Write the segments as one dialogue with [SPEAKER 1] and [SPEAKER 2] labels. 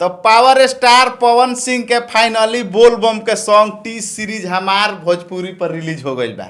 [SPEAKER 1] तो power star Pawan Singh के finally बोल बम के सॉन्ग टी सीरीज हमार भोजपुरी पर रिलीज हो गई बा।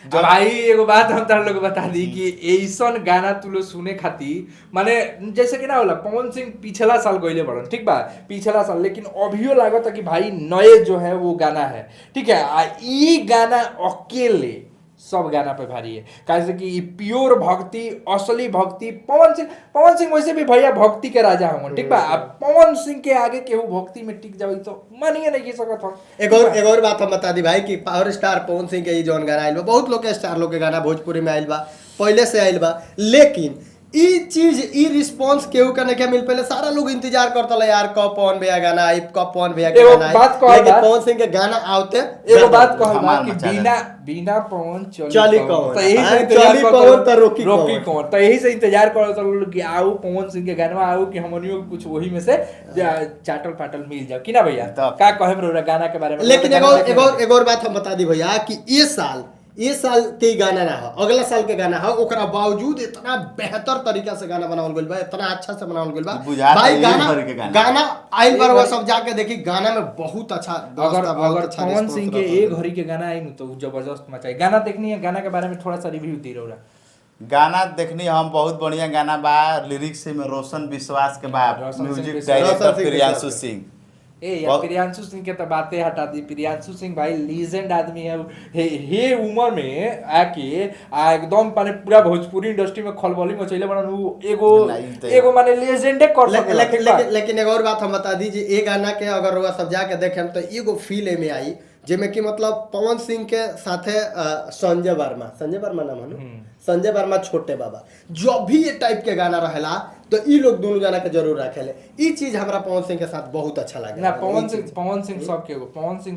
[SPEAKER 2] जो भाई एगो बात हम तार लोग बता दी कि ऐसन गाना तू लोग सुने खातिर माने जैसे कि ना होला पवन सिंह पिछला साल गइले बड़न ठीक बा पिछला साल, लेकिन अभियो लागत कि भाई नए जो है वो गाना है ठीक है। ई गाना अकेले सब गाना पे भारी है कैसे कि प्योर भक्ति असली भक्ति पवन सिंह वैसे भी भैया भक्ति के राजा हम ठीक बा। अब पवन सिंह के आगे केहू भक्ति में टिक जाओ तो मानिए नहीं सकत हम।
[SPEAKER 3] एक और बात हम बता दी भाई कि पावर स्टार पवन सिंह के जौन गाना आइल बा, बहुत लोग के स्टार लोग के गाना भोजपुरी में आइल बा, पहले से आइल बा, लेकिन ई चीज ई रिस्पांस केहू का नहीं मिल पहले सारा लोग इंतजार करता ला यार कब पवन भैया गाना आई, कब पवन भैया के गाना आई, लेकिन पवन सिंह के गाना आवते
[SPEAKER 2] एगो बात कहला कि बिना पवन
[SPEAKER 3] चली कौन,
[SPEAKER 2] तो यही से
[SPEAKER 3] चली पवन तो रोकी
[SPEAKER 2] कौन, तो यही से इंतजार करता लोग कि आओ पवन सिंह के गाना आओ कि हमनियो कुछ वही में से चाटल पाटल मिल जाओ कि ना भैया का कहे रे गाना के बारे में।
[SPEAKER 3] लेकिन एक और बात हम बता दी भैया कि ये साल के गाना ना हो, अगला साल के गाना हो, ओकरा बावजूद इतना बेहतर तरीका से गाना बनावल गइल बा, इतना अच्छा से बनावल गइल बा भाई। गाना आइल बार वो सब जाके देखी, गाना में बहुत अच्छा
[SPEAKER 2] अगर पवन सिंह के एक घड़ी के गाना आई तो जबरदस्त मचाई। गाना देखनी है, गाना के बारे में थोड़ा सा रिव्यू दे रहा।
[SPEAKER 1] गाना देखनी हम बहुत बढ़िया गाना बा, लिरिक्स में रोशन विश्वास के बा, म्यूजिक डायरेक्टर प्रियांशु सिंह।
[SPEAKER 2] यार प्रियांशु सिंह के तो बातें हटा दी। प्रियांशु सिंह भाई लीजेंड आदमी है। हे उम्र में आके एकदम माने पूरा भोजपुरी इंडस्ट्री में खलबली मचैले बड़न एगो माने लेजेंडे कर सकेला।
[SPEAKER 3] लेकिन एक और बात हम बता दी जी, ये गाना के अगर वो सब जाके देखें तो एगो फील में आई जेमे कि मतलब पवन सिंह के साथे संजय वर्मा नाम है, संजय वर्मा छोटे बाबा, जब भी ये टाइप के गाना रहेला तो ई लोग दोनों जना के जरूर रखेले। ई चीज हमरा पवन सिंह के साथ बहुत अच्छा लगे ना।
[SPEAKER 2] पवन सिंह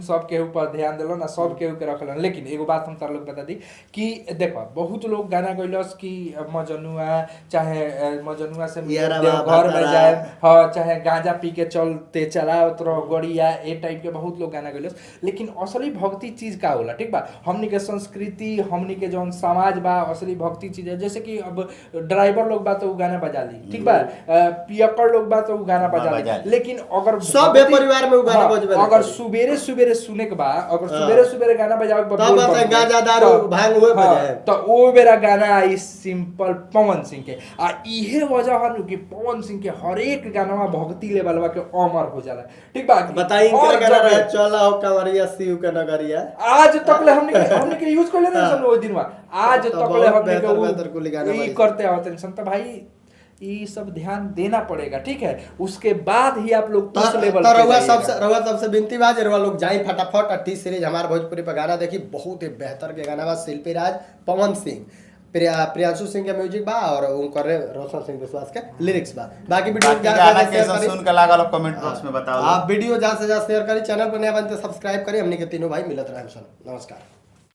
[SPEAKER 2] सब के ऊपर ध्यान देलो ना, सब के ऊपर रखलन। लेकिन एगो बात हम तार लोग बता दी कि देखो बहुत लोग गाना गइलस कि मजनुआ चाहे मजनुआ से घर में जाए, हां चाहे गांजा पी के चलते चलावत रहो गड़िया, ए टाइप के बहुत लोग गाना गइलस। लेकिन असली भक्ति चीज का होला ठीक बा, हमनी के संस्कृति हमनी के जौन समाज बा असली भक्ति चीज है। जैसे कि अब ड्राइवर लोग बा तो वो गाना बजा ली ठीक बा, पियकर लोग बा तो वो गाना बजा ली। लेकिन अगर
[SPEAKER 3] सब परिवार में वो गाना बजबे,
[SPEAKER 2] अगर सुबेरे सुने के बा, अगर सुबेरे गाना बजावे
[SPEAKER 3] तब गांजा दारू भांग हुए बजाए
[SPEAKER 2] तो वो बेरा गाना आई सिंपल पवन सिंह के। आ इहे वजह है कि पवन सिंह के हर एक गाना भक्ति लेवल बा के अमर हो जाला ठीक बा।
[SPEAKER 3] बताई इनका गाना रहे चला हो कंवरिया शिव के नगरिया,
[SPEAKER 2] आज तक ले हमने के यूज कर ले नहीं सन वो दिन में, आज तक ले हमने के ये करते आवत सन। तो भाई ये सब ध्यान देना पड़ेगा ठीक है, उसके बाद ही आप लोग उस लेवल पे
[SPEAKER 3] रहुआ सबसे विनती बा जे लोग जाई फटाफट टी सीरीज हमार भोजपुरी पे गाना देखी, बहुत ही बेहतर के गाना बा। शिल्पी राज, पवन सिंह, प्रियांशु सिंह के म्यूजिक बा और उनकर रोशन सिंह विश्वास के लिरिक्स बा। बाकी वीडियो
[SPEAKER 1] सुन के लागल कमेंट बॉक्स में बताओ।
[SPEAKER 3] आप वीडियो ज्यादा से ज्यादा शेयर करी, चैनल पर नया बनते सब्सक्राइब करी। हमनी के तीनों भाई मिलत रहे। नमस्कार।